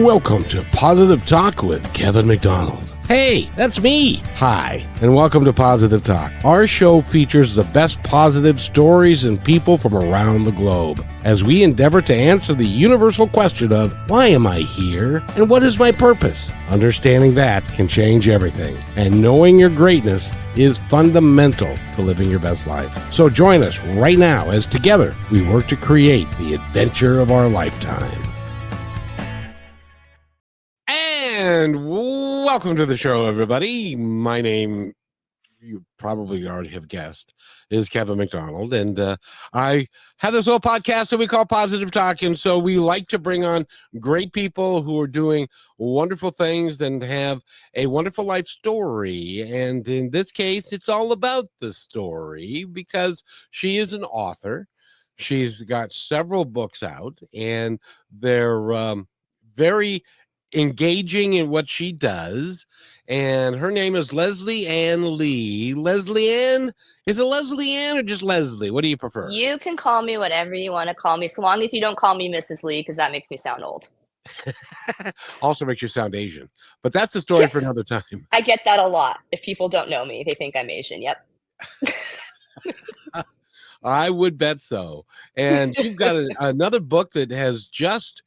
Welcome to Positive Talk with Kevin McDonald. Hey, that's me. Hi, and welcome to Positive Talk. Our show features the best positive stories and people from around the globe as we endeavor to answer the universal question of why am I here and what is my purpose? Understanding that can change everything, and knowing your greatness is fundamental to living your best life. So join us right now as together we work to create the adventure of our lifetime. And welcome to the show, everybody. My name, you probably already have guessed, is Kevin McDonald. And I have this little podcast that we call Positive Talk. And so we like to bring on great people who are doing wonderful things and have a wonderful life story. And in this case, it's all about the story because she is an author. She's got several books out, and they're very engaging in what she does, and her name is Leslie Ann Lee. Leslie Ann, is it Leslie Ann or just Leslie? What do you prefer? You can call me whatever you want to call me, so long as you don't call me Mrs. Lee, because that makes me sound old. Also makes you sound Asian, but that's a story for another time. I get that a lot. If people don't know me, they think I'm Asian. Yep. I would bet so. And you've got another book that has just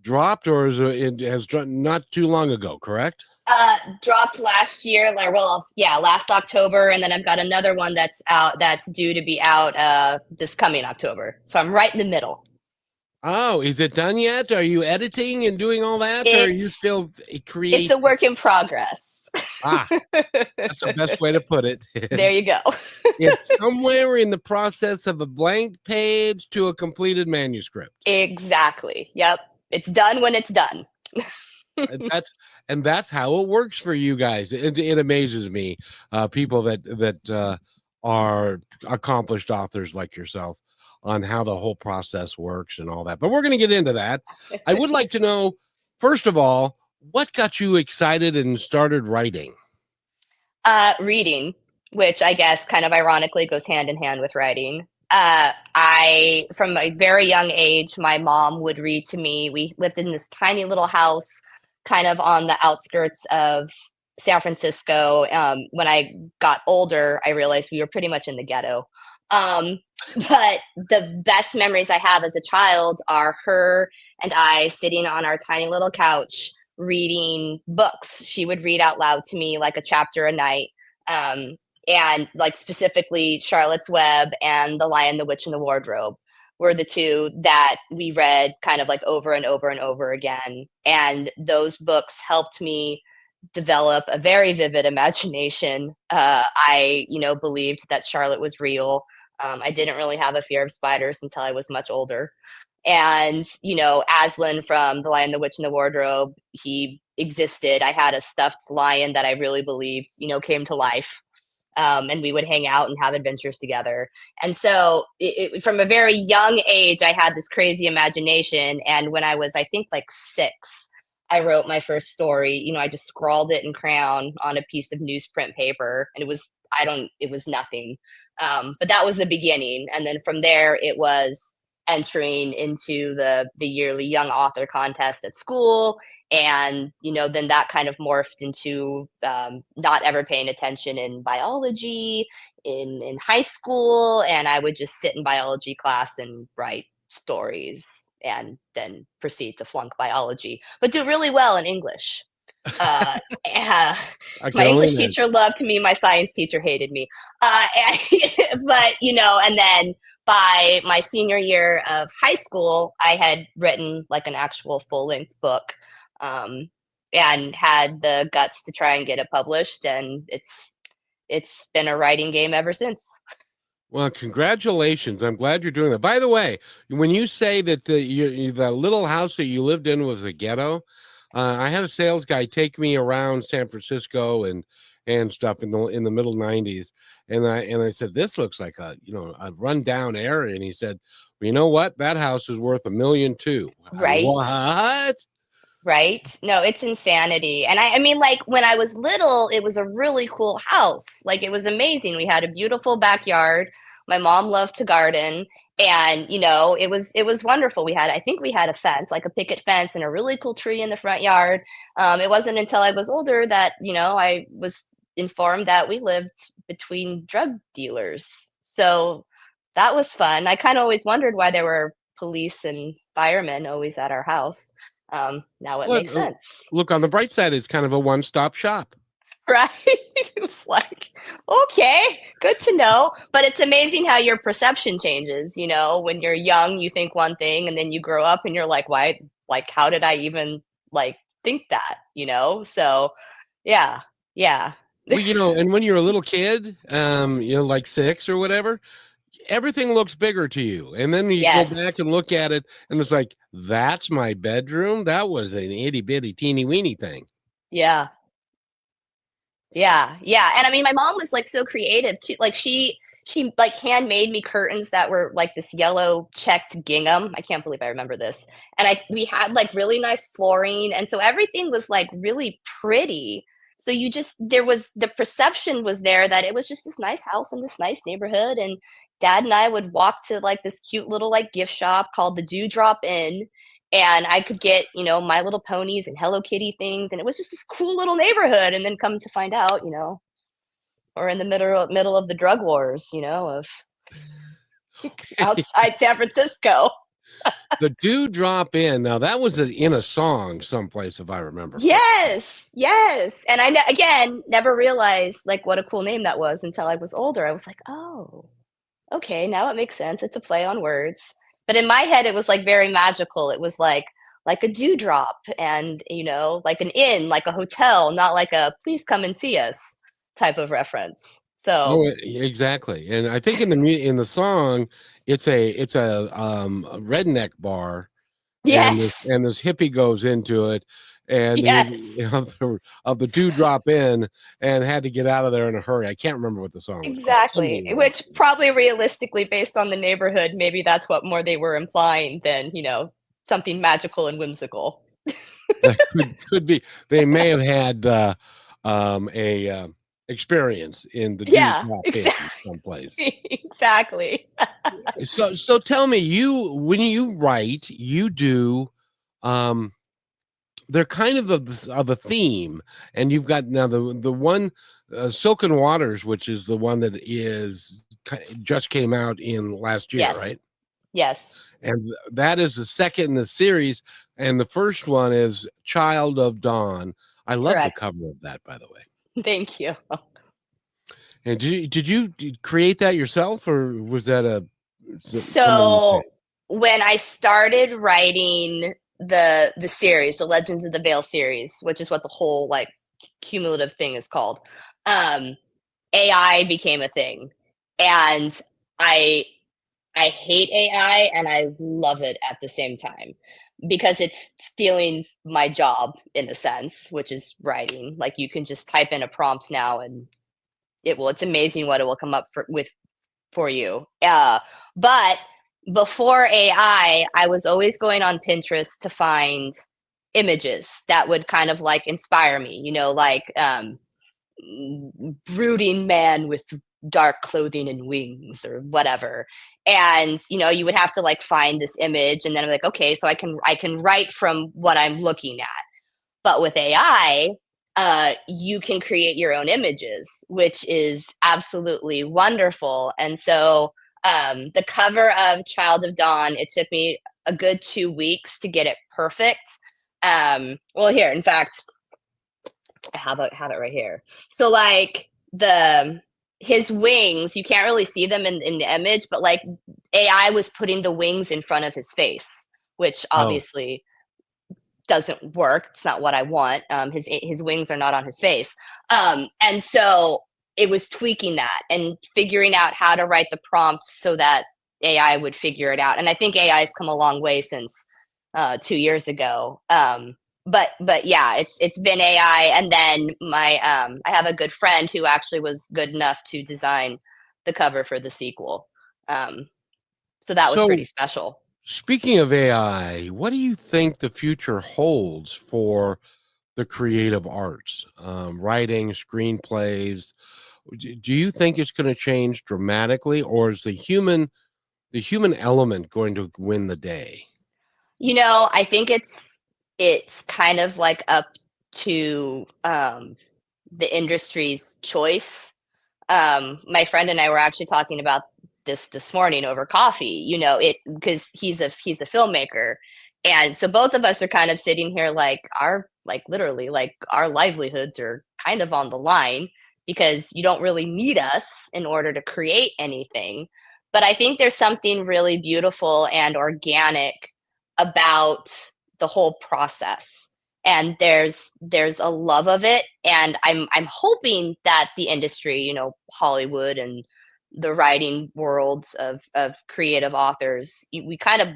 dropped, or it has dropped not too long ago, correct? Dropped last year, last October, and then I've got another one that's out, that's due to be out this coming October. So I'm right in the middle. Oh, is it done yet? Are you editing and doing all that, or are you still creating? It's a work in progress. That's the best way to put it. There you go. It's somewhere in the process of a blank page to a completed manuscript. Exactly. Yep. It's done when it's done. That's how it works for you guys. It amazes me, people that are accomplished authors like yourself, on how the whole process works and all that. But we're going to get into that. I would like to know, first of all, what got you excited and started writing? Reading, which I guess kind of ironically goes hand in hand with writing. From a very young age, my mom would read to me. We lived in this tiny little house kind of on the outskirts of San Francisco. When I got older, I realized we were pretty much in the ghetto. But the best memories I have as a child are her and I sitting on our tiny little couch reading books. She would read out loud to me like a chapter a night. And like specifically Charlotte's Web and The Lion, the Witch, and the Wardrobe were the two that we read kind of like over and over and over again. And those books helped me develop a very vivid imagination. I believed that Charlotte was real. I didn't really have a fear of spiders until I was much older. And, Aslan from The Lion, the Witch, and the Wardrobe, he existed. I had a stuffed lion that I really believed, came to life. And we would hang out and have adventures together. And so from a very young age, I had this crazy imagination. And when I was, I think, like 6, I wrote my first story. I just scrawled it in crayon on a piece of newsprint paper. And it was nothing. But that was the beginning. And then from there, it was entering into the yearly young author contest at school. And, then that kind of morphed into not ever paying attention in biology in high school. And I would just sit in biology class and write stories and then proceed to flunk biology, but do really well in English. My English teacher loved me. My science teacher hated me. And then by my senior year of high school, I had written like an actual full-length book. And had the guts to try and get it published, and it's been a writing game ever since. Well, congratulations. I'm glad you're doing that. By the way, when you say that the little house that you lived in was a ghetto, I had a sales guy take me around San Francisco and stuff in the middle 90s, and I said, this looks like a rundown area, and he said, well, you know what, that house is worth $1 million too. Right. What? Right? No, it's insanity. And I mean, like when I was little, it was a really cool house. Like it was amazing. We had a beautiful backyard. My mom loved to garden. And it was wonderful. I think we had a fence, like a picket fence, and a really cool tree in the front yard. It wasn't until I was older that I was informed that we lived between drug dealers. So that was fun. I kind of always wondered why there were police and firemen always at our house. Now it But makes sense. look, on the bright side, it's kind of a one-stop shop. Right? It was like, okay, good to know. But it's amazing how your perception changes. When you're young, you think one thing, and then you grow up and you're like, why? Like, how did I even think that? So yeah, yeah. Well, and when you're a little kid, like 6 or whatever, everything looks bigger to you. And then you go Yes. back and look at it, and it's like, that's my bedroom. That was an itty bitty teeny weeny thing. Yeah. Yeah, yeah, and I mean, my mom was, so creative too, she, handmade me curtains that were, this yellow checked gingham. I can't believe I remember this, and we had, really nice flooring, and so everything was, really pretty. So the perception was there that it was just this nice house in this nice neighborhood, and dad and I would walk to, this cute little, gift shop called the Dewdrop Inn, and I could get, My Little Ponies and Hello Kitty things, and it was just this cool little neighborhood. And then come to find out, we're in the middle of the drug wars, of outside San Francisco. The Dewdrop Inn. Now that was in a song someplace, if I remember. Yes, yes. And I again never realized what a cool name that was until I was older. I was like, oh, okay, now it makes sense. It's a play on words. But in my head, it was very magical. It was like a dewdrop, and like an inn, like a hotel, not like a please come and see us type of reference. So Exactly. And I think in the song, it's a redneck bar, and yes, this hippie goes into it, and yes, of the Dewdrop Inn, and had to get out of there in a hurry. I can't remember what the song was called. exactly. Which probably realistically, based on the neighborhood, maybe that's what more they were implying than something magical and whimsical. That could be. They may have had a experience in the Yeah, Dewdrop Inn someplace. exactly. So tell me, when you write, you do they're kind of a theme, and you've got now the one Silken Waters, which is the one that just came out in last year, Yes. right? Yes. And that is the second in the series, and the first one is Child of Dawn. I love Correct. the cover of that, by the way. Thank you. And did you create that yourself, or was that So when I started writing the series, the Legends of the Veil series, which is what the whole cumulative thing is called, AI became a thing, and I I hate AI and I love it at the same time because it's stealing my job in a sense, which is writing. Like you can just type in a prompt now and it's amazing what it will come up for you. But before AI, I was always going on Pinterest to find images that would kind of inspire me, brooding man with dark clothing and wings or whatever. And you would have to find this image, and then I'm like, okay, so I can write from what I'm looking at. But with AI, you can create your own images, which is absolutely wonderful. And so the cover of Child of Dawn, it took me a good 2 weeks to get it perfect. Well, here, in fact, I have it right here. So his wings, you can't really see them in the image, but AI was putting the wings in front of his face, which obviously doesn't work. It's not what I want. His wings are not on his face. And so it was tweaking that and figuring out how to write the prompts so that AI would figure it out. And I think AI has come a long way since 2 years ago. But yeah, it's been AI, and then I have a good friend who actually was good enough to design the cover for the sequel. So that was pretty special. Speaking of AI, what do you think the future holds for the creative arts, writing, screenplays? Do you think it's going to change dramatically, or is the human the human element going to win the day? I think it's kind of like up to the industry's choice. My friend and I were actually talking about this morning over coffee. It because he's a filmmaker, and so both of us are kind of sitting here like literally like our livelihoods are kind of on the line because you don't really need us in order to create anything. But I think there's something really beautiful and organic about the whole process, and there's a love of it, and I'm hoping that the industry, Hollywood and the writing worlds of creative authors, we kind of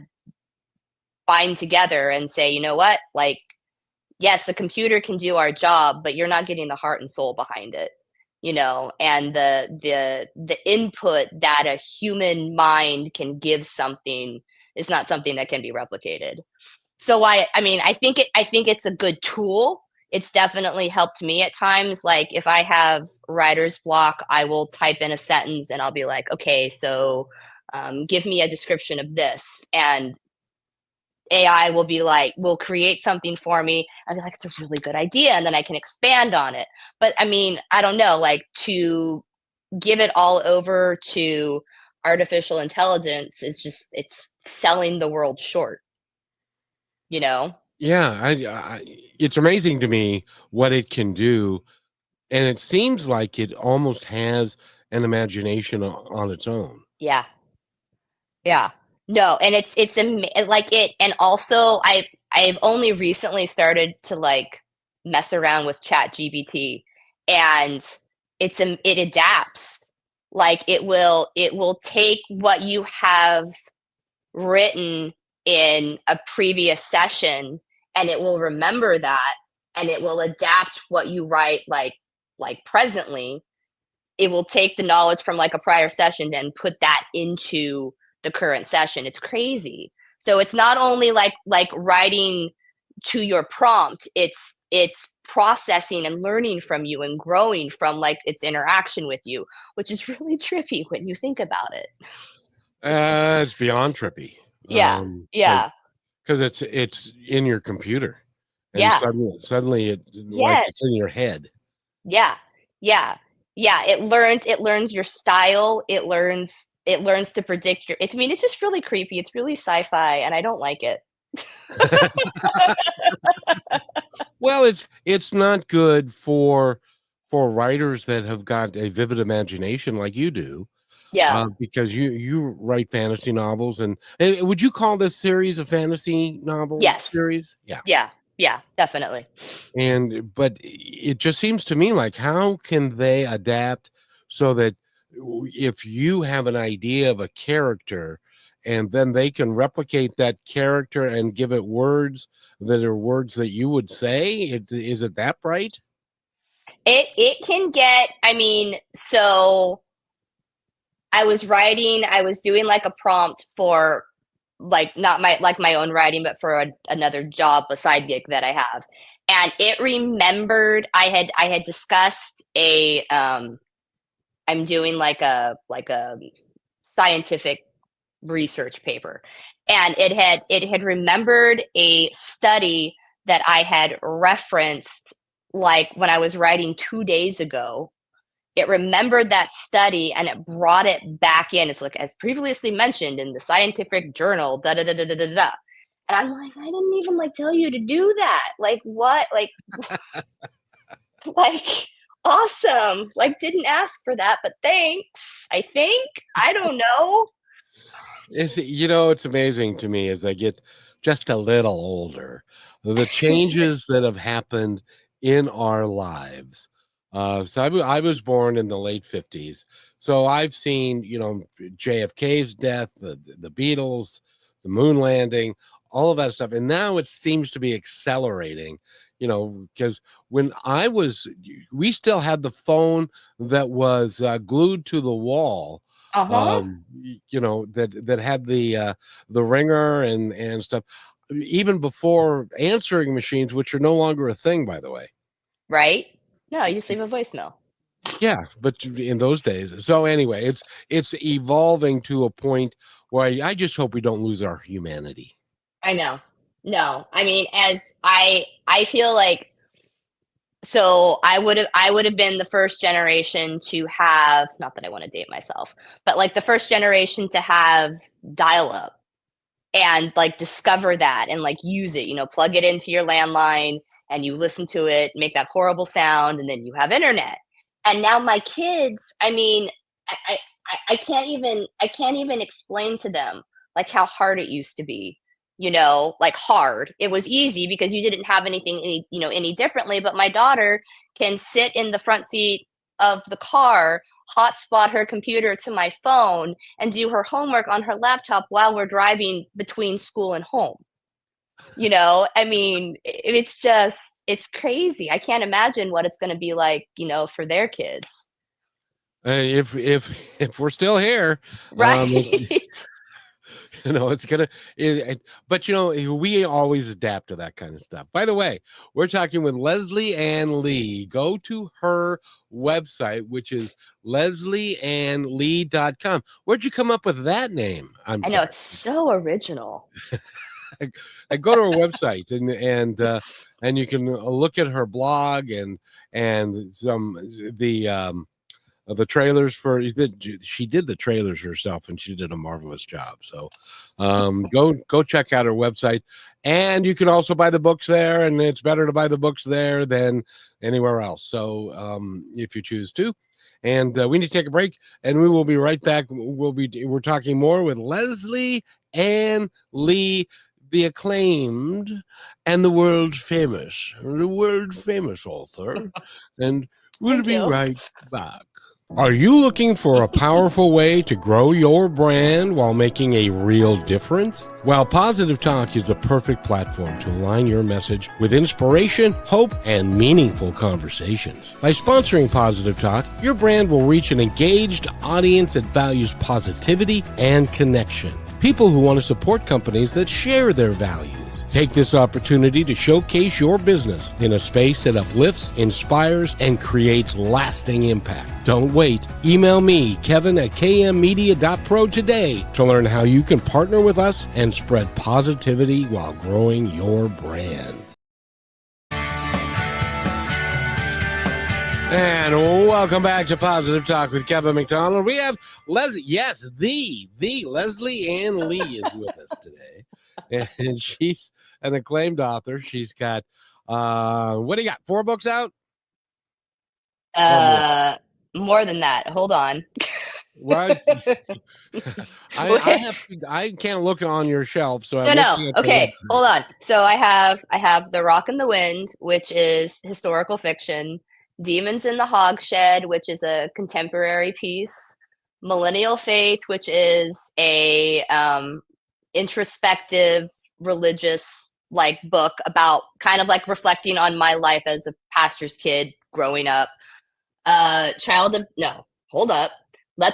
bind together and say, you know what, like, yes, the computer can do our job, but you're not getting the heart and soul behind it, and the input that a human mind can give something is not something that can be replicated. So I mean, I think it's a good tool. It's definitely helped me at times. Like if I have writer's block, I will type in a sentence and I'll be like, okay, so give me a description of this, and AI will create something for me. I'll be like, it's a really good idea, and then I can expand on it. But I mean, I don't know, like to give it all over to artificial intelligence is just it's selling the world short, you know? Yeah, it's amazing to me what it can do, and it seems like it almost has an imagination on its own. Yeah. Yeah. No, and like it, and also I've only recently started to like mess around with Chat GBT, and it adapts. Like it will take what you have written in a previous session, and it will remember that, and it will adapt what you write like presently. It will take the knowledge from like a prior session and put that into the current session. It's crazy. So it's not only like writing to your prompt, it's processing and learning from you and growing from like its interaction with you, which is really trippy when you think about it. It's beyond trippy, Yeah. Yeah. because it's in your computer, and Yeah. suddenly it like Yes. it's in your head. Yeah. Yeah. Yeah. It learns your style. It learns to predict your I mean, it's just really creepy. It's really sci-fi, and I don't like it. Well, it's not good for writers that have got a vivid imagination like you do, Yeah. because you write fantasy novels, and would you call this series a fantasy novel Yes. series? Yeah. Yeah. Yeah, definitely. And but it just seems to me like how can they adapt so that if you have an idea of a character and then they can replicate that character and give it words that are words that you would say, is it that bright? It can get I mean, so I was doing like a prompt for like not my own writing, but for another job, a side gig that I have. And it remembered I had discussed a I'm doing like a scientific research paper, and it had remembered a study that I had referenced like when I was writing 2 days ago. It remembered that study and it brought it back in. It's like as previously mentioned in the scientific journal, da da da da da da da. And I'm like, I didn't even like tell you to do that. Like what? Like like awesome. Like didn't ask for that, but thanks. I think. I don't know. It's amazing to me as I get just a little older, the changes that have happened in our lives. So I was born in the late 50s. So I've seen, JFK's death, the Beatles, the moon landing, all of that stuff. And now it seems to be accelerating, because when we still had the phone that was glued to the wall, Uh-huh. that had the ringer and stuff, even before answering machines, which are no longer a thing, by the way. Right? No, you just leave a voicemail. Yeah, but in those days. So anyway, it's evolving to a point Boy, I just hope we don't lose our humanity. I know. No, I mean, as I feel like, so I would have been the first generation to have, not that I want to date myself, but like the first generation to have dial up and like discover that and like use it, plug it into your landline and you listen to it, make that horrible sound, and then you have internet. And now my kids, I mean, I can't even explain to them like how hard it used to be. Like hard. It was easy because you didn't have anything any differently. But my daughter can sit in the front seat of the car, hotspot her computer to my phone, and do her homework on her laptop while we're driving between school and home. I mean, it's crazy. I can't imagine what it's going to be like, for their kids. If we're still here, Right. it's gonna. But we always adapt to that kind of stuff. By the way, we're talking with Leslie Ann Lee. Go to her website, which is leslieannlee.com. Where'd you come up with that name? I know, it's so original. I go to her website and you can look at her blog and some the trailers for she did the trailers herself and she did a marvelous job. So go check out her website, and you can also buy the books there, and it's better to buy the books there than anywhere else. So if you choose to. And we need to take a break, and we will be right back. We're talking more with Leslie Ann Lee, the acclaimed and the world famous author. And we'll be right back. Are you looking for a powerful way to grow your brand while making a real difference? Well, Positive Talk is the perfect platform to align your message with inspiration, hope, and meaningful conversations. By sponsoring Positive Talk, your brand will reach an engaged audience that values positivity and connection. People who want to support companies that share their values. Take this opportunity to showcase your business in a space that uplifts, inspires, and creates lasting impact. Don't wait. Email me, Kevin@kmmedia.pro today to learn how you can partner with us and spread positivity while growing your brand. And welcome back to Positive Talk with Kevin McDonald. We have Leslie, yes, the Leslie Ann Lee is with us today. And she's an acclaimed author. She's got, what do you got, 4 books out? More than that. Hold on. What? I can't look on your shelf, so I'm no. Okay, hold on. So I have The Rock and the Wind, which is historical fiction. Demons in the Hogshed, which is a contemporary piece. Millennial Faith, which is a introspective religious like book about kind of like reflecting on my life as a pastor's kid growing up. Let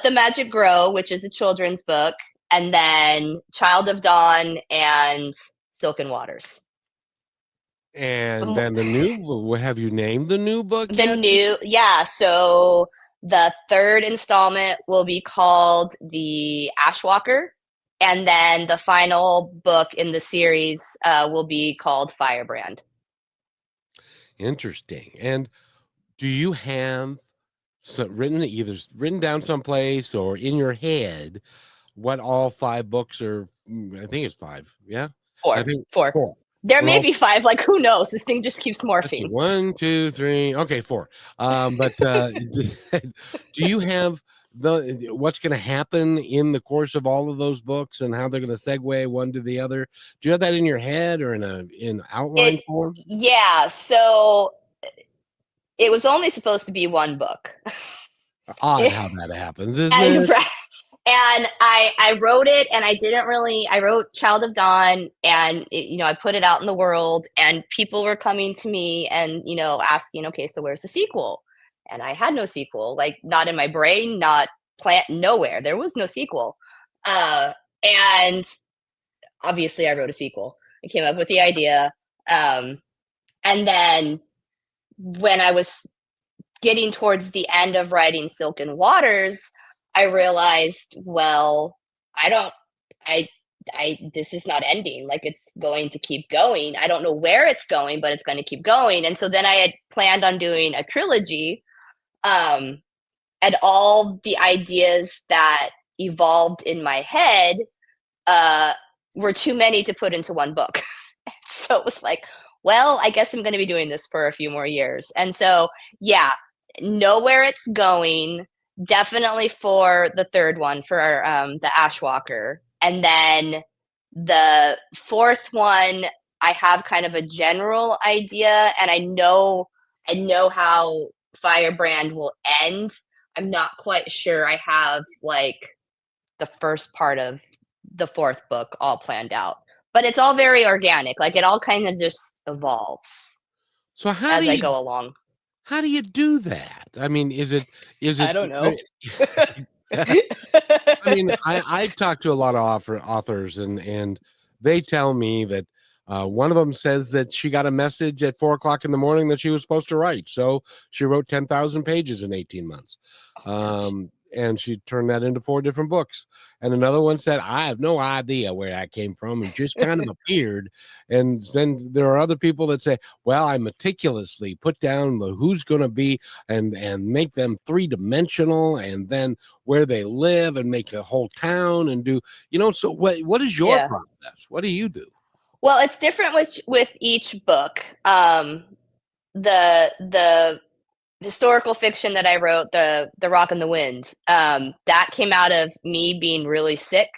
the Magic Grow, which is a children's book, and then Child of Dawn and Silken Waters. And then the new, what have you named the new book yet? So the 3rd installment will be called The Ashwalker, and then the final book in the series will be called Firebrand. Interesting. And do you have written down someplace or in your head what all 5 books are? I think it's 5. Yeah. 4. I think 4. There may be 5. Like, who knows? This thing just keeps morphing. 1, 2, 3. Okay, 4. But do you have what's going to happen in the course of all of those books and how they're going to segue one to the other? Do you have that in your head or in outline form? Yeah. So it was only supposed to be 1 book. Odd how that happens, isn't it? And I wrote it, and I wrote Child of Dawn, and I put it out in the world, and people were coming to me and, asking, okay, so where's the sequel? And I had no sequel, like not in my brain, not nowhere. There was no sequel. And obviously I wrote a sequel. I came up with the idea. And then when I was getting towards the end of writing Silken Waters, I realized, well, I this is not ending. Like, it's going to keep going. I don't know where it's going, but it's going to keep going. And so then I had planned on doing a trilogy. Um, and all the ideas that evolved in my head uh, were too many to put into one book. So it was like, well, I guess I'm going to be doing this for a few more years. And so, yeah, know where it's going. Definitely for the third one, for the Ashwalker. And then the fourth one, I have kind of a general idea, and I know how Firebrand will end. I'm not quite sure I have like the first part of the fourth book all planned out. But it's all very organic. Like, it all kind of just evolves So as I go along. how do you do that? I mean, is it I don't know. I mean, I've talked to a lot of authors, and they tell me that one of them says that she got a message at 4 o'clock in the morning that she was supposed to write, so she wrote 10,000 pages in 18 months, and she turned that into 4 different books. And another one said, "I have no idea where that came from; it just kind of appeared." And then there are other people that say, "Well, I meticulously put down the who's going to be and make them 3-dimensional, and then where they live and make a whole town and do, so what is your Yeah. process? What do you do?" Well, it's different with each book. The historical fiction that I wrote, the Rock and the Wind, that came out of me being really sick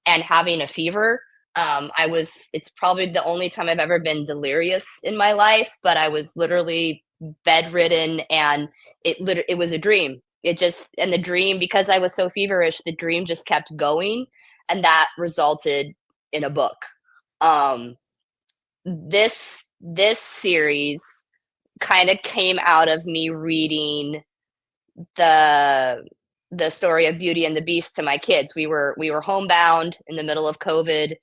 and having a fever. It's probably the only time I've ever been delirious in my life, but I was literally bedridden, and it was a dream. And the dream, because I was so feverish, the dream just kept going, and that resulted in a book. Um, this series kind of came out of me reading the story of Beauty and the Beast to my kids. We were homebound in the middle of COVID,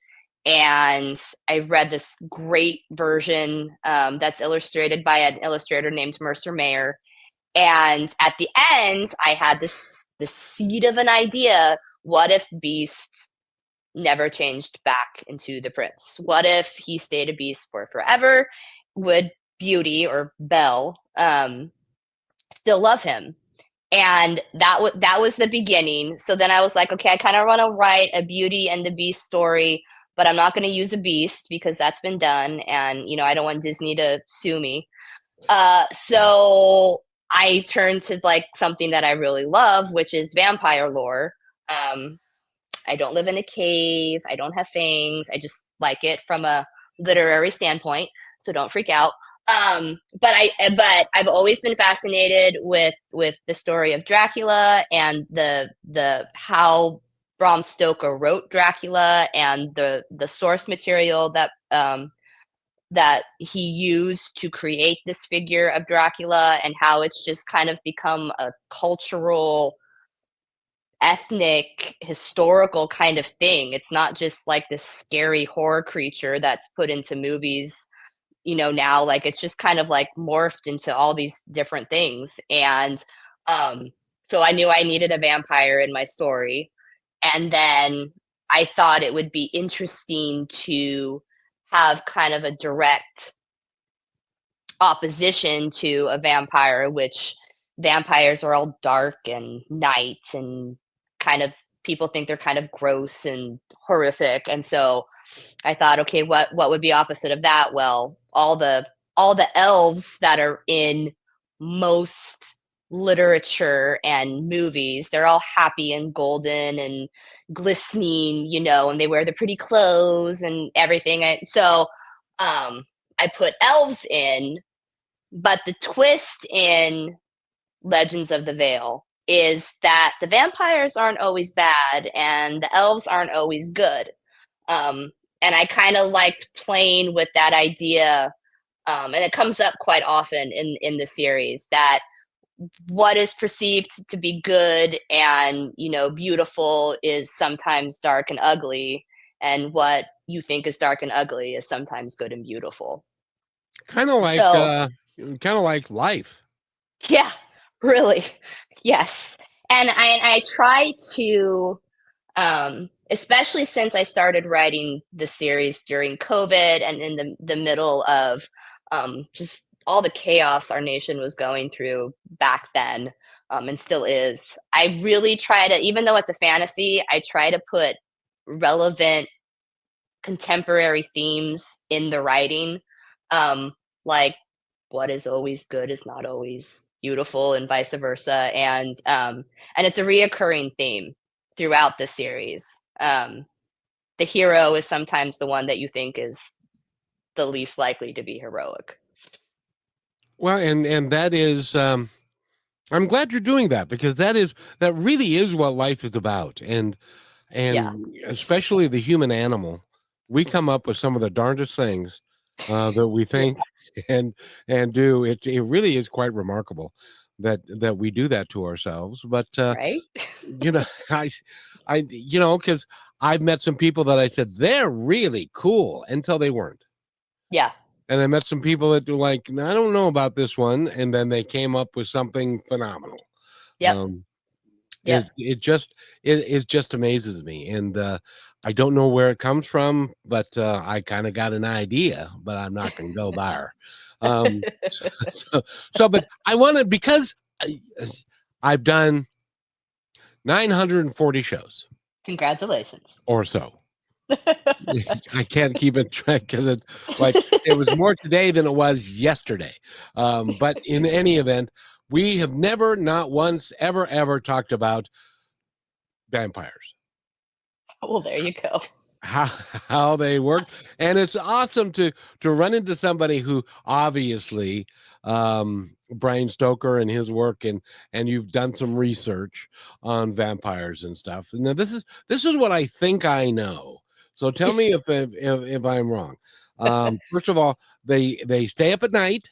and I read this great version that's illustrated by an illustrator named Mercer Mayer. And at the end, I had this seed of an idea. What if Beast never changed back into the prince? What if he stayed a beast for forever? Would Beauty, or Belle, still love him? And that was the beginning. So then I was like, okay, I kind of want to write a Beauty and the Beast story, but I'm not going to use a beast because that's been done, and I don't want Disney to sue me. So I turned to like something that I really love, which is vampire lore. I don't live in a cave. I don't have fangs. I just like it from a literary standpoint. So don't freak out. But I've always been fascinated with the story of Dracula, and the how Bram Stoker wrote Dracula, and the source material that he used to create this figure of Dracula, and how it's just kind of become a cultural, ethnic, historical kind of thing. It's not just like this scary horror creature that's put into movies, now. Like, it's just kind of like morphed into all these different things. And so I knew I needed a vampire in my story. And then I thought it would be interesting to have kind of a direct opposition to a vampire, which vampires are all dark and night, and kind of, people think they're kind of gross and horrific. And so I thought, okay, what would be opposite of that? Well, all the elves that are in most literature and movies, they're all happy and golden and glistening, and they wear the pretty clothes and everything. So I put elves in, but the twist in Legends of the Veil is that the vampires aren't always bad and the elves aren't always good. And I kind of liked playing with that idea. And it comes up quite often in the series, that what is perceived to be good and, beautiful is sometimes dark and ugly. And what you think is dark and ugly is sometimes good and beautiful. Kind of like, So, life. yeah, really. Yes. And I try to Especially since I started writing the series during COVID and in the middle of just all the chaos our nation was going through back then, and still is. I really try to, even though it's a fantasy, I try to put relevant contemporary themes in the writing. Like what is always good is not always beautiful and vice versa. And it's a reoccurring theme throughout the series. The hero is sometimes the one that you think is the least likely to be heroic. Well, and that is, I'm glad you're doing that, because that really is what life is about, and Yeah. especially the human animal. We come up with some of the darndest things that we Yeah. think and do. It really is quite remarkable that we do that to ourselves. But Right? you know, because I've met some people that I said they're really cool until they weren't. Yeah. And I met some people that were like, I don't know about this one, and then they came up with something phenomenal. Yep. Um, Yep. it just amazes me, and I don't know where it comes from, but I kind of got an idea, but I'm not going to go there. But I want to, because I've done 940 shows Congratulations. or so. I can't keep it track because it's like it was more today than it was yesterday. But in any event, we have never, not once, ever talked about vampires, Well, there you go. how they work, and it's awesome to run into somebody who obviously, Brian Stoker and his work, and you've done some research on vampires and stuff. Now this is what I think I know. So tell me if I'm wrong. First of all, they stay up at night.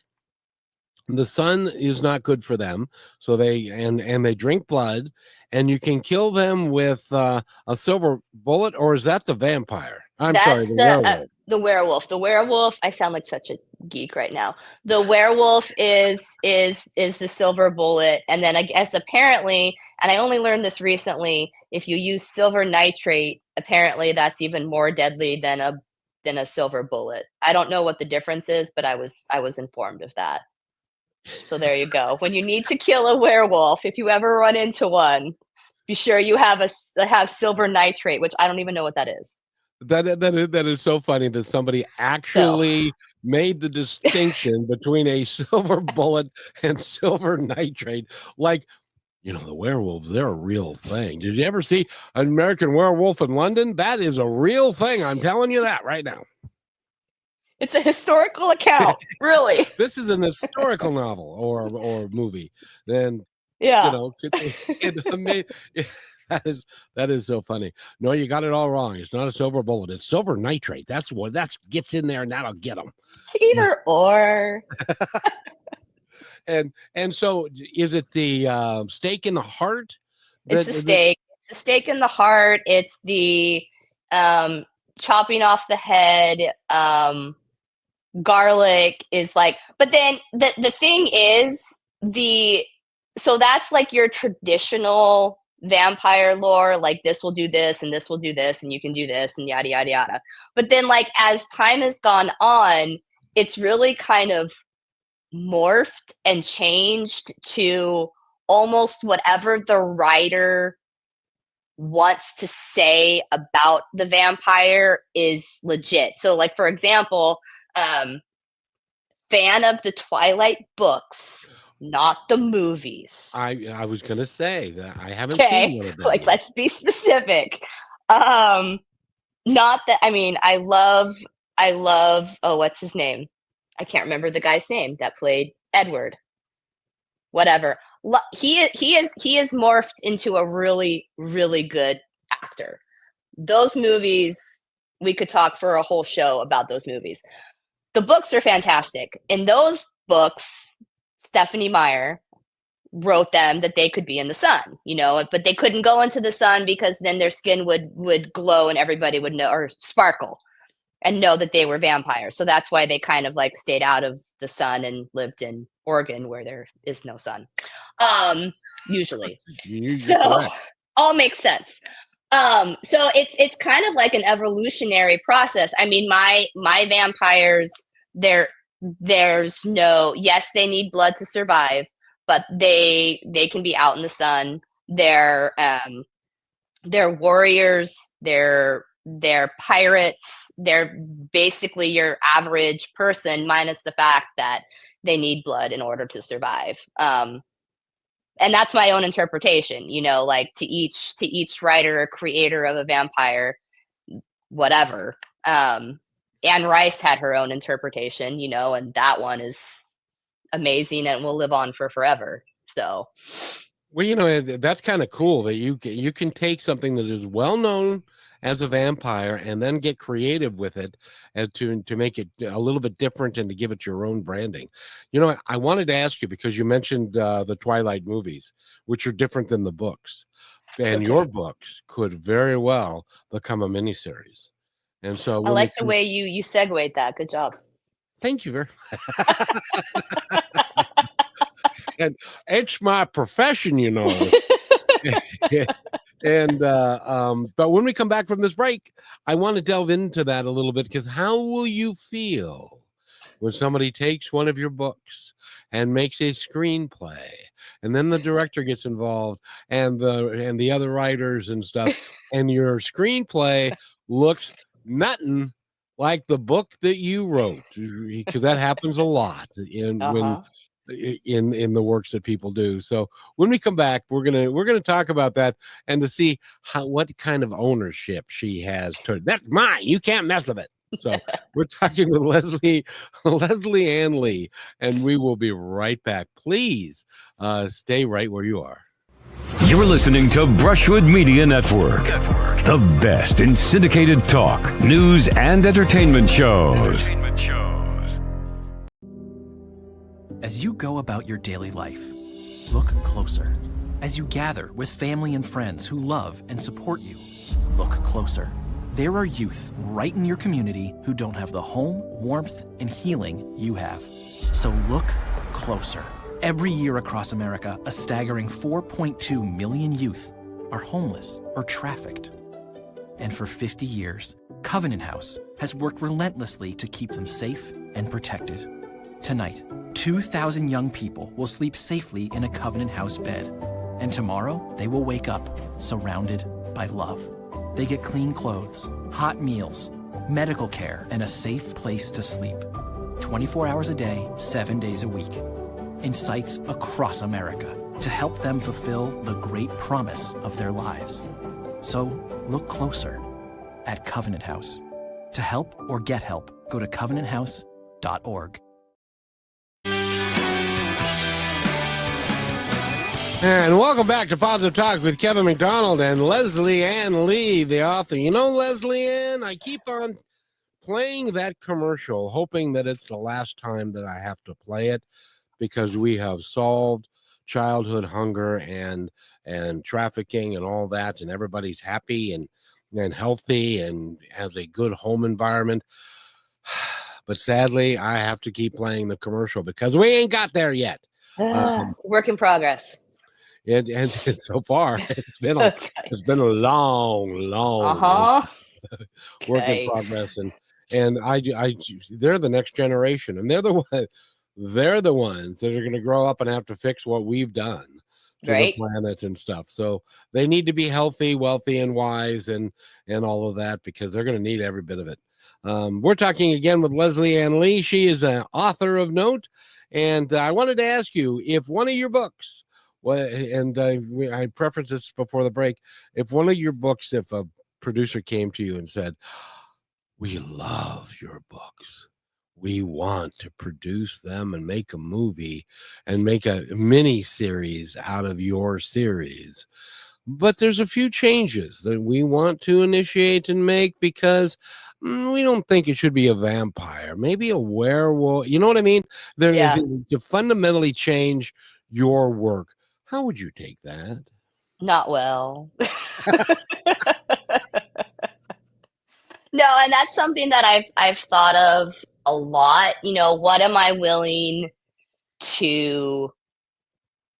The sun is not good for them, so they drink blood, and you can kill them with a silver bullet, or is that the vampire? I'm sorry, That's the werewolf. the werewolf. The werewolf, I sound like such a geek right now. The werewolf is the silver bullet, and then I guess apparently, and I only learned this recently, if you use silver nitrate, apparently that's even more deadly than a silver bullet. I don't know what the difference is, but I was informed of that. So there you go. When you need to kill a werewolf, if you ever run into one, be sure you have silver nitrate, which I don't even know what that is. That is so funny that somebody So actually made the distinction between a silver bullet and silver nitrate. Like, the werewolves, they're a real thing. Did you ever see an American Werewolf in London? That is a real thing. I'm telling you that right now. it's a historical account, really. This is an historical novel or movie. Then, Yeah. that is so funny. No, you got it all wrong. It's not a silver bullet. It's silver nitrate. That's what gets in there, and that'll get them. Either or. And so, is it the stake in the heart? It's a stake. It's a stake in the heart. It's the chopping off the head. Garlic is like, but then the thing is so that's like your traditional vampire lore, like this will do this and this will do this and you can do this and yada yada yada. But then like as time has gone on, it's really kind of morphed and changed to almost whatever the writer wants to say about the vampire is legit. So like for example, fan of the Twilight books, not the movies. I was gonna say that I haven't seen one of them. Like, let's be specific. Not that I mean, I love. Oh, what's his name? I can't remember the guy's name that played Edward. Whatever. He is morphed into a really really good actor. Those movies, we could talk for a whole show about those movies. The books are fantastic. In those books, Stephanie Meyer wrote them that they could be in the sun, but they couldn't go into the sun because then their skin would glow and everybody would know, or sparkle, and know that they were vampires. So that's why they kind of like stayed out of the sun and lived in Oregon where there is no sun, usually. So all makes sense. So it's kind of like an evolutionary process. I mean, my vampires, there there's no, yes, they need blood to survive, but they can be out in the sun. They're warriors, they're pirates, they're basically your average person minus the fact that they need blood in order to survive. And that's my own interpretation, like to each writer or creator of a vampire, whatever. Anne Rice had her own interpretation, and that one is amazing and will live on for forever. So Well, that's kind of cool that you can take something that is well known as a vampire and then get creative with it and to make it a little bit different and to give it your own branding. I wanted to ask you because you mentioned the Twilight movies, which are different than the books, and your okay. books could very well become a miniseries. And so I when we like the come, way you segued that. Good job. thank you very and it's my profession. And but when we come back from this break, I want to delve into that a little bit because how will you feel when somebody takes one of your books and makes a screenplay and then the director gets involved and the other writers and stuff and your screenplay looks nothing like the book that you wrote, because that happens a lot Uh-huh. in the works that people do. So when we come back, we're gonna talk about that and to see what kind of ownership she has to that's mine. You can't mess with it. So we're talking with Leslie Ann Lee, and we will be right back. Please stay right where you are. You're listening to Brushwood Media Network, the best in syndicated talk, news, and entertainment shows. As you go about your daily life, look closer. As you gather with family and friends who love and support you, look closer. There are youth right in your community who don't have the home, warmth, and healing you have. So look closer. Every year across America, a staggering 4.2 million youth are homeless or trafficked. And for 50 years, Covenant House has worked relentlessly to keep them safe and protected. Tonight, 2,000 young people will sleep safely in a Covenant House bed. And tomorrow, they will wake up surrounded by love. They get clean clothes, hot meals, medical care, and a safe place to sleep. 24 hours a day, 7 days a week. In sites across America to help them fulfill the great promise of their lives. So look closer at Covenant House. To help or get help, go to covenanthouse.org. And welcome back to Positive Talk with Kevin McDonald and Leslie Ann Lee, the author. Leslie Ann, I keep on playing that commercial, hoping that it's the last time that I have to play it, because we have solved childhood hunger and trafficking and all that, and everybody's happy and healthy and has a good home environment. But sadly, I have to keep playing the commercial because we ain't got there yet. It's a work in progress. And so far, it's been Okay. a long Uh-huh. work in Okay. progress, and they're the next generation, and they're the ones that are going to grow up and have to fix what we've done to the Right? planet and stuff. So they need to be healthy, wealthy, and wise, and all of that, because they're going to need every bit of it. We're talking again with Leslie Ann Lee. She is an author of note, and I wanted to ask you if one of your books, and I preferenced this before the break, if one of your books, if a producer came to you and said, "We love your books. We want to produce them and make a movie and make a mini series out of your series. But there's a few changes that we want to initiate and make because we don't think it should be a vampire, maybe a werewolf." You know what I mean? Yeah. To fundamentally change your work. How would you take that? Not well. No, and that's something that I've thought of a lot. What am I willing to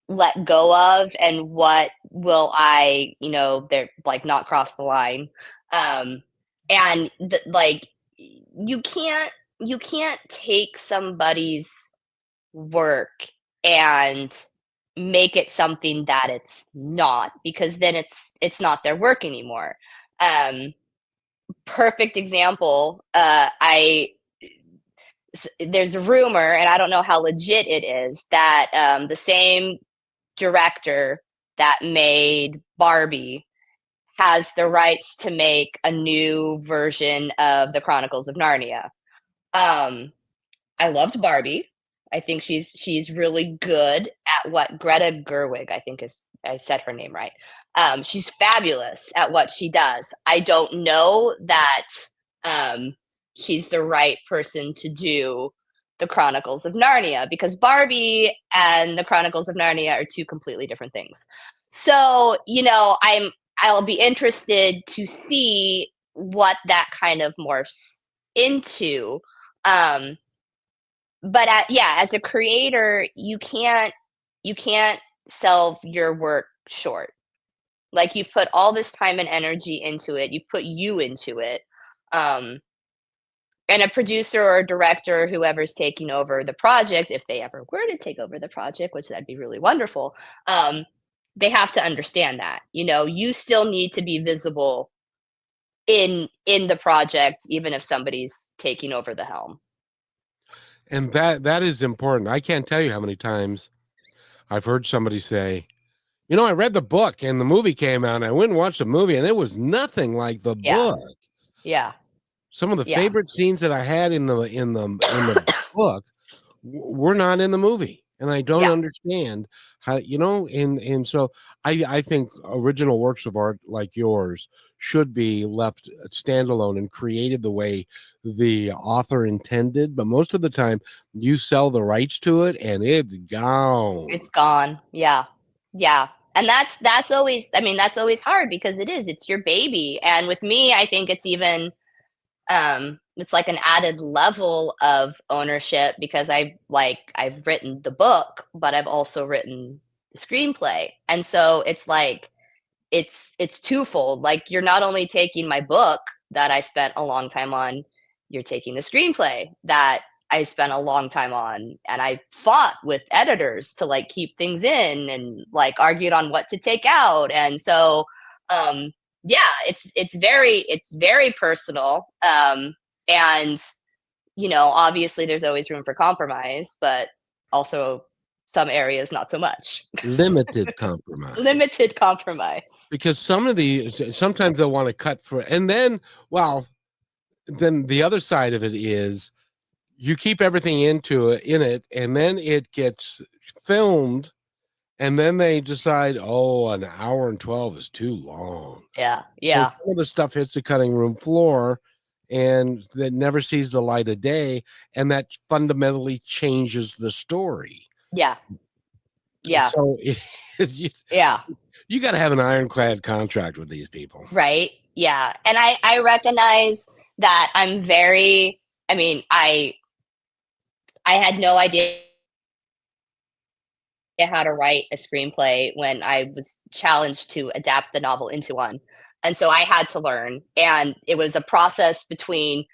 let go of, and what will I, they're like not cross the line. And like you can't take somebody's work and make it something that it's not, because then it's not their work anymore. Perfect example. There's a rumor, and I don't know how legit it is, that the same director that made Barbie has the rights to make a new version of the Chronicles of Narnia. I loved Barbie. I think she's really good at what Greta Gerwig, I think I said her name right. She's fabulous at what she does. I don't know that she's the right person to do the Chronicles of Narnia, because Barbie and the Chronicles of Narnia are two completely different things. So, I'll be interested to see what that kind of morphs into. But as a creator, you can't sell your work short. Like, you've put all this time and energy into it, you've put you into it. And a producer or a director, whoever's taking over the project, if they ever were to take over the project, which that'd be really wonderful, they have to understand that, you still need to be visible in the project, even if somebody's taking over the helm. And that is important. I can't tell you how many times I've heard somebody say, I read the book and the movie came out and I went and watched the movie and it was nothing like the book. Yeah. Some of the favorite scenes that I had in the book were not in the movie. And I don't understand how, and so I think original works of art like yours should be left standalone and created the way the author intended. But most of the time you sell the rights to it and it's gone. It's gone. Yeah. Yeah. And that's always hard, because it's your baby. And with me, I think it's even, it's like an added level of ownership, because I've written the book, but I've also written the screenplay. And so it's like, it's twofold. Like, you're not only taking my book that I spent a long time on, you're taking the screenplay that I spent a long time on, and I fought with editors to keep things in, and argued on what to take out. And so, it's very personal. And, obviously there's always room for compromise, but also some areas not so much. Limited compromise. Limited compromise. Because sometimes they'll want to cut for, and then the other side of it is you keep everything in it, and then it gets filmed, and then they decide, an hour and 12 is too long. Yeah. So all the stuff hits the cutting room floor, and that never sees the light of day, and that fundamentally changes the story. Yeah. So you got to have an ironclad contract with these people, right? Yeah. And I recognize that I had no idea how to write a screenplay when I was challenged to adapt the novel into one. And so I had to learn, and it was a process between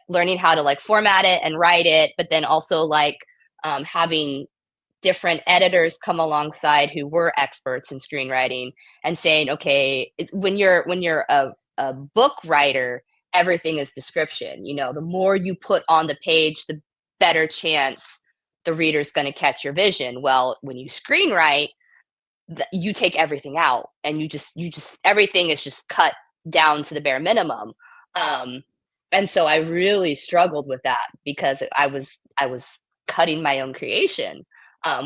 learning how to format it and write it, but then also having different editors come alongside who were experts in screenwriting and saying, okay, when you're a book writer, everything is description. The more you put on the page, the better chance the reader's going to catch your vision. Well, when you screenwrite, you take everything out, and you just everything is just cut down to the bare minimum. And so I really struggled with that, because I was cutting my own creation,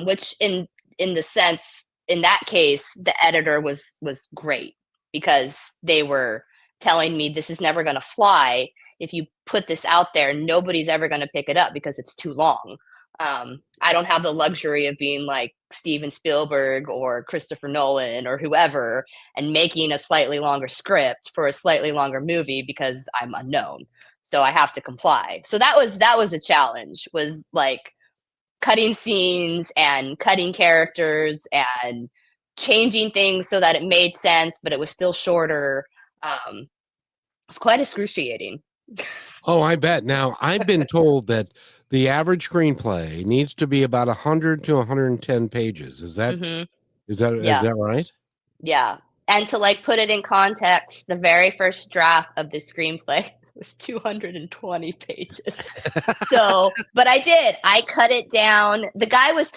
which in that case, the editor was great, because they were telling me, this is never going to fly. If you put this out there, nobody's ever going to pick it up because it's too long. I don't have the luxury of being like Steven Spielberg or Christopher Nolan or whoever and making a slightly longer script for a slightly longer movie, because I'm unknown. So I have to comply. So that was a challenge, was cutting scenes and cutting characters and changing things so that it made sense, but it was still shorter. It was quite excruciating. Oh, I bet. Now, I've been told that the average screenplay needs to be about 100 to 110 pages. Is that is Yeah. that right? Yeah. And to like put it in context, the very first draft of the screenplay was 220 pages. So, but I cut it down. The guy was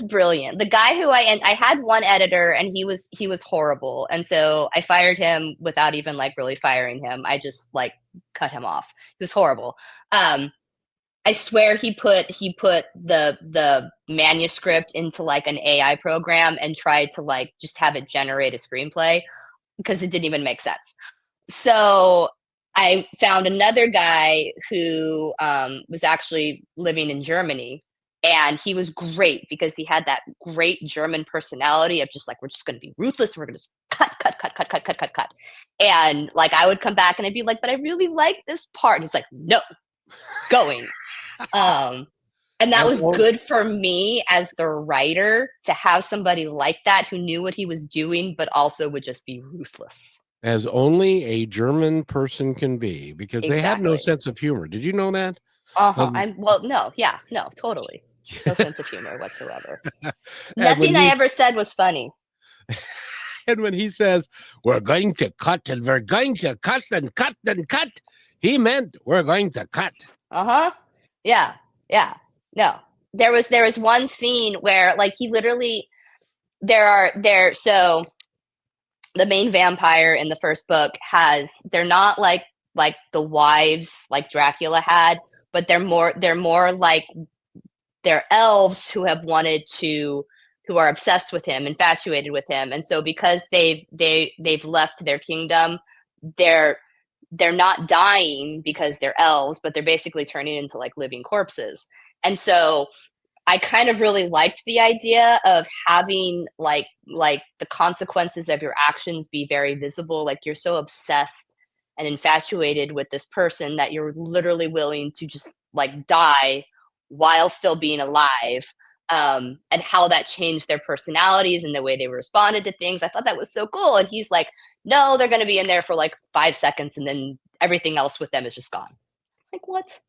brilliant. The guy who I had one editor, and he was horrible. And so I fired him without even like really firing him. I just like cut him off. He was horrible. I swear he put the manuscript into like an AI program and tried to like just have it generate a screenplay because it didn't even make sense. So I found another guy who was actually living in Germany, and he was great because he had that great German personality of just like, we're just going to be ruthless. We're going to cut. And like, I would come back and I'd be like, but I really like this part. And he's like, no, going. And that was good for me as the writer to have somebody like that who knew what he was doing, but also would just be ruthless. As only a German person can be, because they have no sense of humor. Did you know that? No, totally. No sense of humor whatsoever. Nothing I ever said was funny. And when he says, we're going to cut and we're going to cut and cut and cut, he meant we're going to cut. Yeah. No. There was one scene where like he literally so the main vampire in the first book they're not like the wives like Dracula had, but they're more like they're elves who are obsessed with him, infatuated with him. And so because they've left their kingdom, they're not dying because they're elves, but they're basically turning into like living corpses. And so I kind of really liked the idea of having like the consequences of your actions be very visible. Like you're so obsessed and infatuated with this person that you're literally willing to just like die while still being alive. And how that changed their personalities and the way they responded to things. I thought that was so cool. And he's like, no, they're going to be in there for like 5 seconds and then everything else with them is just gone. Like, what?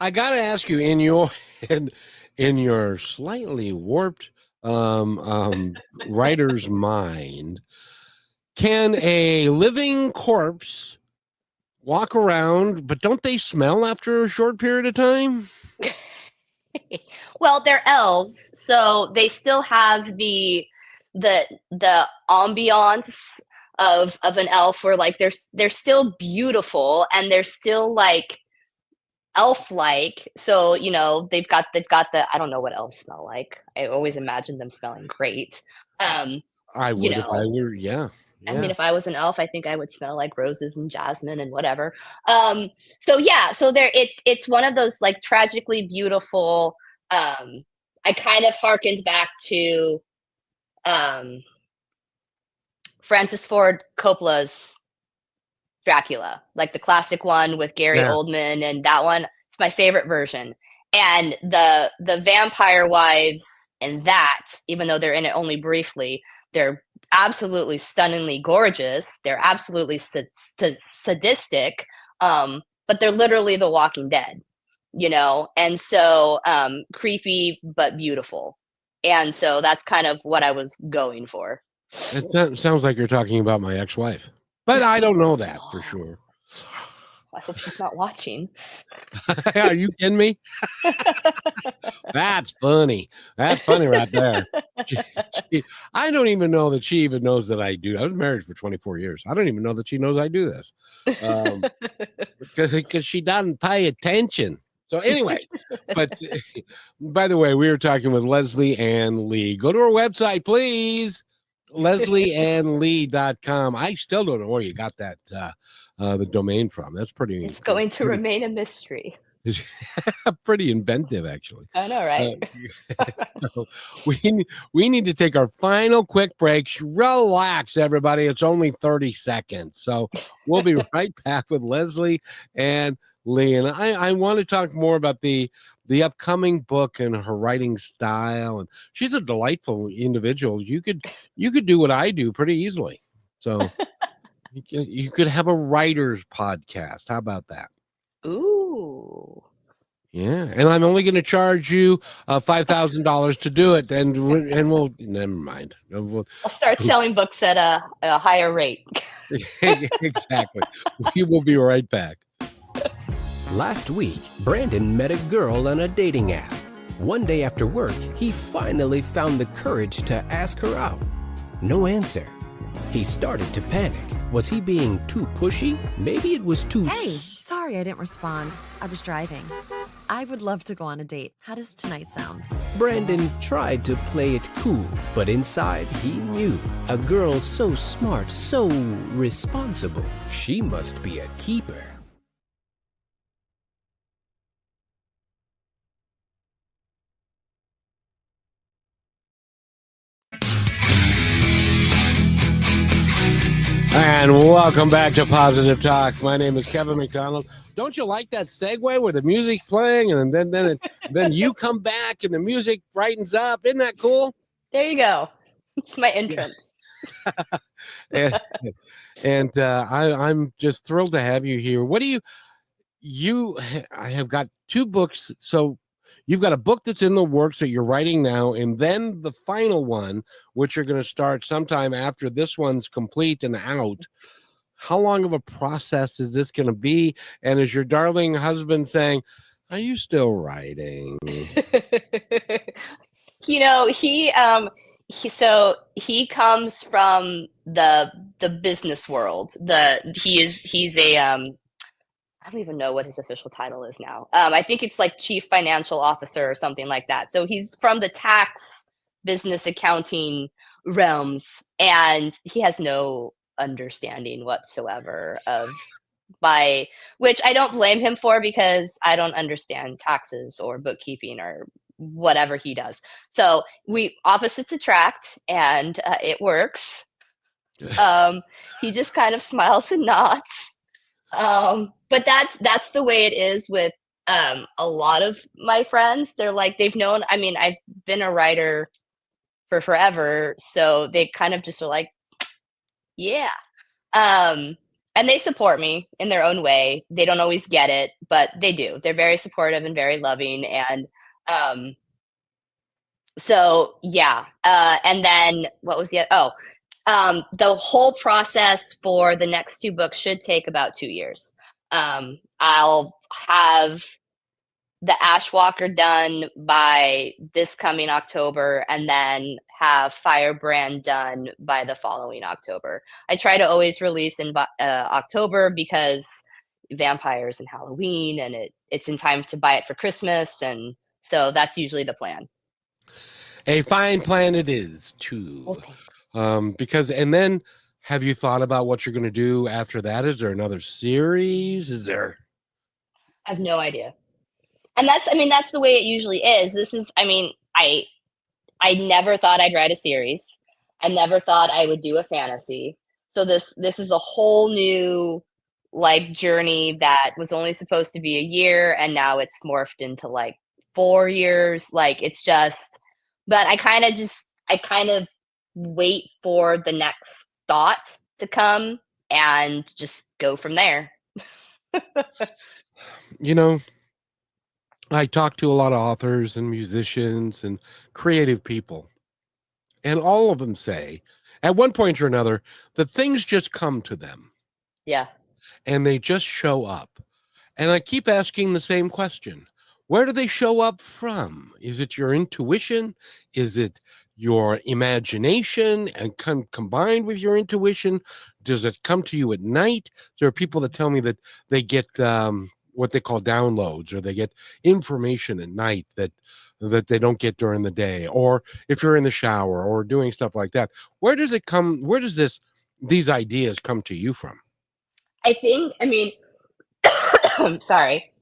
I got to ask you, in your slightly warped writer's mind, can a living corpse walk around, but don't they smell after a short period of time? Well, they're elves, so they still have the ambiance of an elf, where like they're still beautiful and they're still like elf-like. So they've got the I don't know what elves smell like. I always imagine them smelling great. I would if I were, yeah. I mean, if I was an elf, I think I would smell like roses and jasmine and whatever. So it's one of those like tragically beautiful. I kind of harkened back to Francis Ford Coppola's Dracula, like the classic one with Gary Oldman, and that one. It's my favorite version. And the vampire wives in that, even though they're in it only briefly, they're absolutely stunningly gorgeous. They're absolutely sadistic, but they're literally The Walking Dead, and so creepy but beautiful. And so that's kind of what I was going for. It sounds like you're talking about my ex-wife, but I don't know that for sure. I hope she's not watching. Are you kidding me? That's funny. That's funny right there. I don't even know that she even knows that I do. I was married for 24 years. I don't even know that she knows I do this. Because she doesn't pay attention. So anyway, but by the way, we were talking with Leslie Ann Lee. Go to her website, please. LeslieAnnLee.com. I still don't know where you got that the domain from. That's pretty. It's going to remain a mystery. Pretty inventive, actually. I know, right? So we need to take our final quick break. Relax, everybody. It's only 30 seconds. So we'll be right back with Leslie and Lee. And I want to talk more about the the upcoming book and her writing style, and she's a delightful individual. You could do what I do pretty easily. So you could have a writer's podcast. How about that? Ooh. Yeah, and I'm only going to charge you $5,000 to do it, and we'll never mind. I'll start selling books at a higher rate. Exactly. We will be right back. Last week, Brandon met a girl on a dating app. One day after work, he finally found the courage to ask her out. No answer. He started to panic. Was he being too pushy? Maybe it was too... Hey, sorry I didn't respond. I was driving. I would love to go on a date. How does tonight sound? Brandon tried to play it cool, but inside he knew. A girl so smart, so responsible. She must be a keeper. And welcome back to Positive Talk. My name is Kevin McDonald. Don't you like that segue with the music playing and then you come back and the music brightens up? Isn't that cool? There you go. It's my entrance. I'm just thrilled to have you here. What do I have got 2 books. So you've got a book that's in the works that you're writing now, and then the final one, which you're going to start sometime after this one's complete and out. How long of a process is this going to be? And is your darling husband saying, are you still writing? He comes from the business world. He's a I don't even know what his official title is now. I think it's like chief financial officer or something like that. So he's from the tax, business, accounting realms, and he has no understanding whatsoever of which I don't blame him for, because I don't understand taxes or bookkeeping or whatever he does. So we opposites attract, and it works. He just kind of smiles and nods. But that's the way it is with a lot of my friends. They're like, they've known, I mean, I've been a writer for forever, so they kind of just are like, yeah. And they support me in their own way. They don't always get it, but they do. They're very supportive and very loving. And so yeah. And then what was the the whole process for the next 2 books should take about 2 years. I'll have the Ashwalker done by this coming October, and then have Firebrand done by the following October. I try to always release in October, because vampires and Halloween, and it's in time to buy it for Christmas, and so that's usually the plan. A fine plan it is too. Because, and then have you thought about what you're going to do after that? Is there another series? Is there? I have no idea. And that's the way it usually is. I never thought I'd write a series. I never thought I would do a fantasy. So this is a whole new journey that was only supposed to be a year, and now it's morphed into 4 years. It's just, but I kind of wait for the next thought to come and just go from there. I talk to a lot of authors and musicians and creative people, and all of them say at one point or another that things just come to them. Yeah. And they just show up. And I keep asking the same question. Where do they show up from? Is it your intuition? Is it your imagination and combined with your intuition? Does it come to you at night? There are people that tell me that they get what they call downloads, or they get information at night that they don't get during the day, or if you're in the shower or doing stuff like that. Where does it come? Where does these ideas come to you from? Sorry.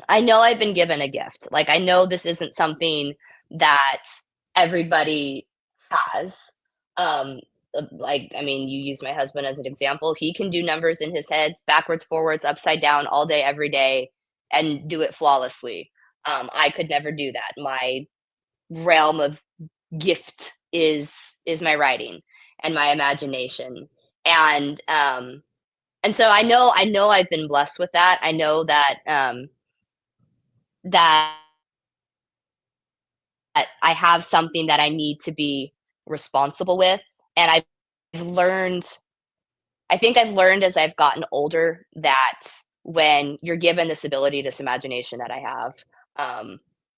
I know I've been given a gift. I know this isn't something that everybody has. You use my husband as an example. He can do numbers in his head backwards, forwards, upside down, all day, every day. and do it flawlessly. I could never do that. My realm of gift is my writing and my imagination. And so I know I've been blessed with that. I know that that I have something that I need to be responsible with. And I've learned, I think I've learned as I've gotten older that when you're given this ability, this imagination that I have,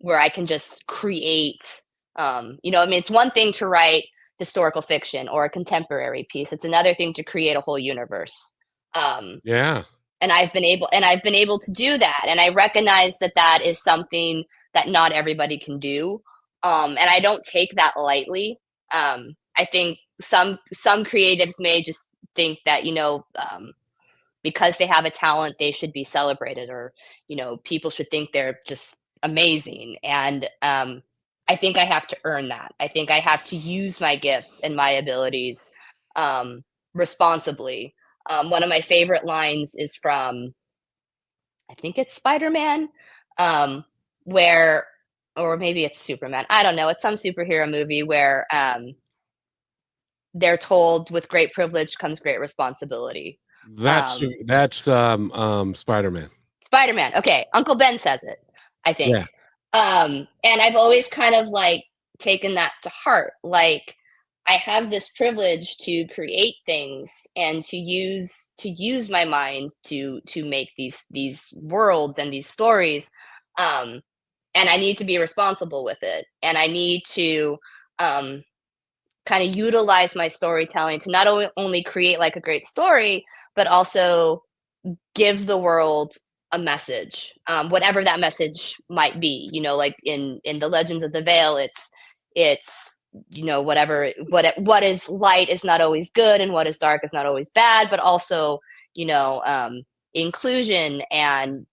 where I can just create, I mean, it's one thing to write historical fiction or a contemporary piece. It's another thing to create a whole universe. Um, Yeah. and I've been able to do that. And I recognize that that is something that not everybody can do. And I don't take that lightly. I think some creatives may just think that because they have a talent they should be celebrated, or people should think they're just amazing. And I think I have to earn that. I think I have to use my gifts and my abilities responsibly. One of my favorite lines is from, I think it's Spider-Man, where, or maybe it's Superman. I don't know. It's some superhero movie where they're told, with great privilege comes great responsibility. That's Um, Spider-Man. Spider-Man. Okay, Uncle Ben says it, I think. Yeah. And I've always kind of like taken that to heart. Like, I have this privilege to create things and to use my mind to make these worlds and these stories. Um, and I need to be responsible with it. And I need to um, kind of utilize my storytelling to not only create like a great story, but also give the world a message, whatever that message might be. Like in the Legends of the Veil, it's whatever what is light is not always good, and what is dark is not always bad, but also you know um, inclusion and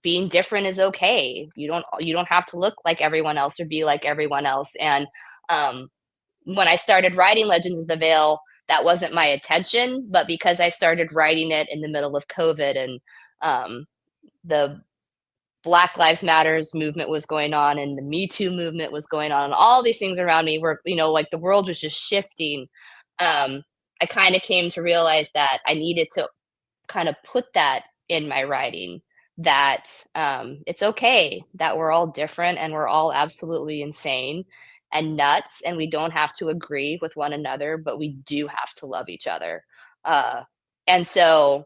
being different is okay. You don't have to look like everyone else or be like everyone else. And um, when I started writing Legends of the Veil, that wasn't my intention, but because I started writing it in the middle of COVID, and um, the Black Lives Matters movement was going on, and the Me Too movement was going on, and all these things around me were, like the world was just shifting. I kind of came to realize that I needed to kind of put that in my writing, that it's okay that we're all different and we're all absolutely insane and nuts, and we don't have to agree with one another, but we do have to love each other. And so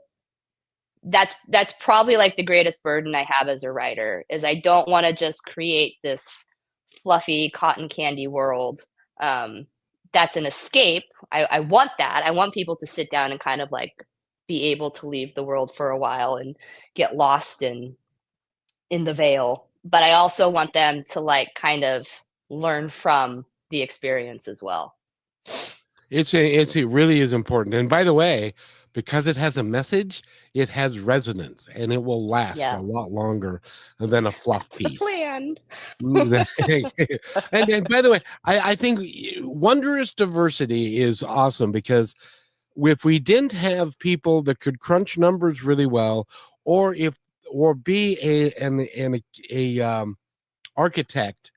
that's probably like the greatest burden I have as a writer, is I don't want to just create this fluffy cotton candy world. That's an escape. I want that. I want people to sit down and kind of like be able to leave the world for a while and get lost in the veil. But I also want them to like kind of learn from the experience as well. It really is important. And by the way, because it has a message, it has resonance, and it will last Yeah. a lot longer than a fluff The piece. plan. and by the way, I think wondrous diversity is awesome, because if we didn't have people that could crunch numbers really well, or be a architect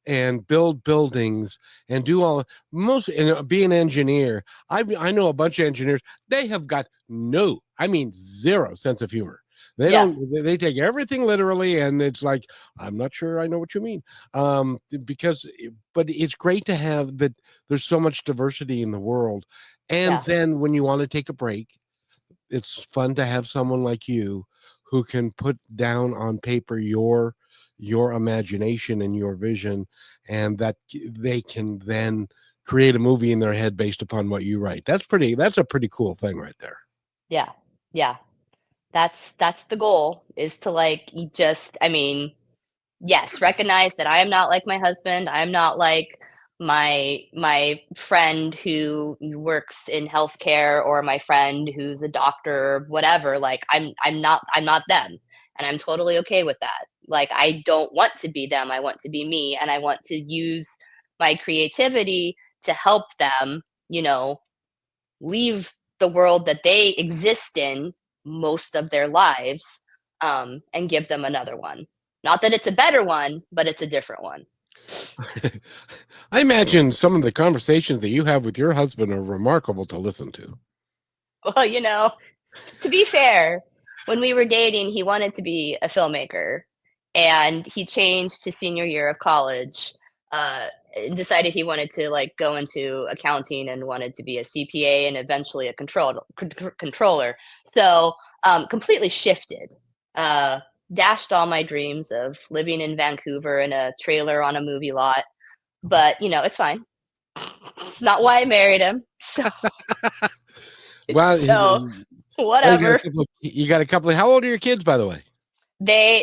and build buildings and do all be an engineer. I know a bunch of engineers. They have got zero sense of humor. They Yeah. don't. They take everything literally, and it's like, I'm not sure I know what you mean. But it's great to have that. There's so much diversity in the world, and Yeah. then when you want to take a break, it's fun to have someone like you who can put down on paper your imagination and your vision, and that they can then create a movie in their head based upon what you write. That's a pretty cool thing right there. Yeah. Yeah. That's the goal, is to like yes, recognize that I am not like my husband. I am not like my friend who works in healthcare, or my friend who's a doctor, or whatever. Like I'm not them, and I'm totally okay with that. Like, I don't want to be them. I want to be me, and I want to use my creativity to help them, leave the world that they exist in most of their lives, and give them another one. Not that it's a better one, but it's a different one. I imagine some of the conversations that you have with your husband are remarkable to listen to. Well, to be fair, when we were dating, he wanted to be a filmmaker, and he changed his senior year of college, decided he wanted to like go into accounting and wanted to be a CPA and eventually a controller. So completely shifted, dashed all my dreams of living in Vancouver in a trailer on a movie lot. But it's fine. It's not why I married him. So, Well, so whatever. You got a couple how old are your kids, by the way?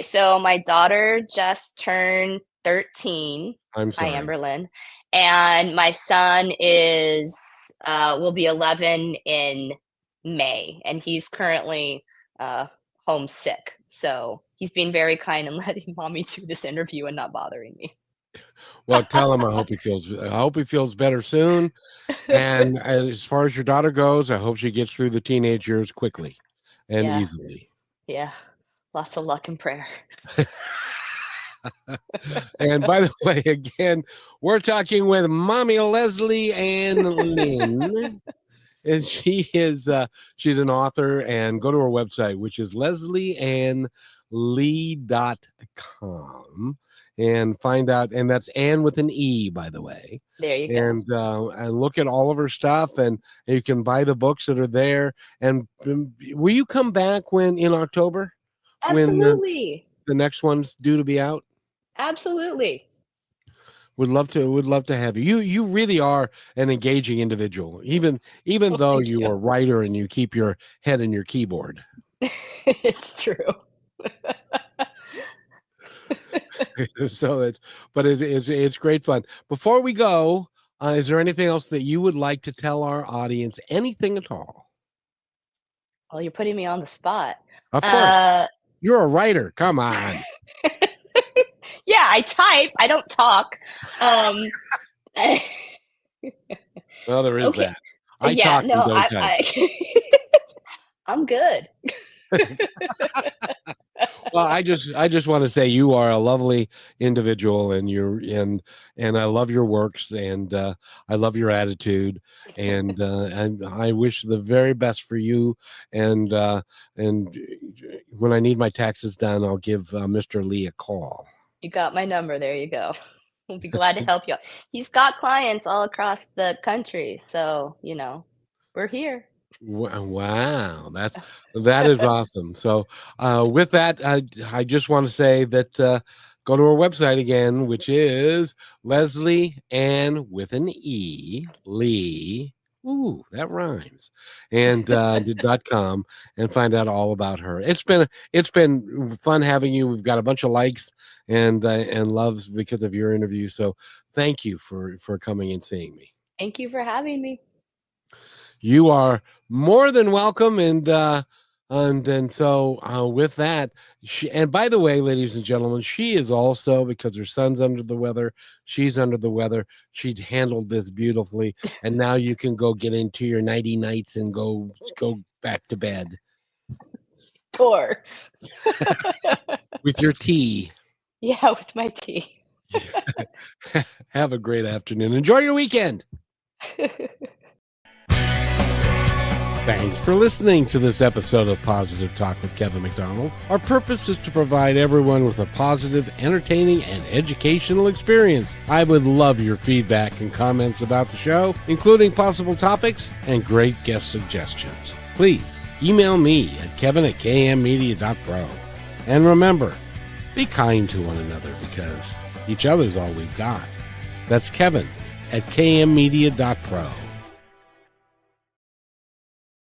So my daughter just turned 13. I'm sorry. Hi, Amberlyn. And my son will be 11 in May, and he's currently homesick. So he's being very kind and letting mommy do this interview and not bothering me. Well, tell him I hope he feels better soon. And as far as your daughter goes, I hope she gets through the teenage years quickly and easily. Yeah. Lots of luck and prayer. And by the way, again, we're talking with Mommy Leslie Ann Lynn. And she's an author, and go to her website, which is leslieannlee.com, and find out, and that's Ann with an E, by the way. There you go. And look at all of her stuff, and you can buy the books that are there. And will you come back in October? Absolutely. When the next one's due to be out? Absolutely. Would love to have you. You really are an engaging individual, even though you are a writer and you keep your head in your keyboard. It's true. So it's great fun. Before we go, is there anything else that you would like to tell our audience? Anything at all? Oh, you're putting me on the spot. Of course. You're a writer. Come on. Yeah, I type. I don't talk. Well, there is that. I talk. I'm good. Well, I just want to say you are a lovely individual, and I love your works, and I love your attitude, and I wish the very best for you. And when I need my taxes done, I'll give Mr. Lee a call. You got my number. There you go. We'll be glad to help you out. He's got clients all across the country, so we're here. Wow, that is awesome. So with that, I just want to say that go to our website again, which is Leslie Ann with an E, Lee. Ooh, that rhymes. And .com, and find out all about her. It's been fun having you. We've got a bunch of likes and loves because of your interview. So thank you for coming and seeing me. Thank you for having me. You are more than welcome. And so with that, and by the way, ladies and gentlemen, she is also, because her son's under the weather, she's under the weather. She'd handled this beautifully, and now you can go get into your nighty nights and go back to bed. Sure. With your tea. Yeah, with my tea. Have a great afternoon. Enjoy your weekend. Thanks for listening to this episode of Positive Talk with Kevin McDonald. Our purpose is to provide everyone with a positive, entertaining, and educational experience. I would love your feedback and comments about the show, including possible topics and great guest suggestions. Please email me at kevin@kmmedia.pro. And remember, be kind to one another, because each other's all we've got. That's Kevin@kmmedia.pro.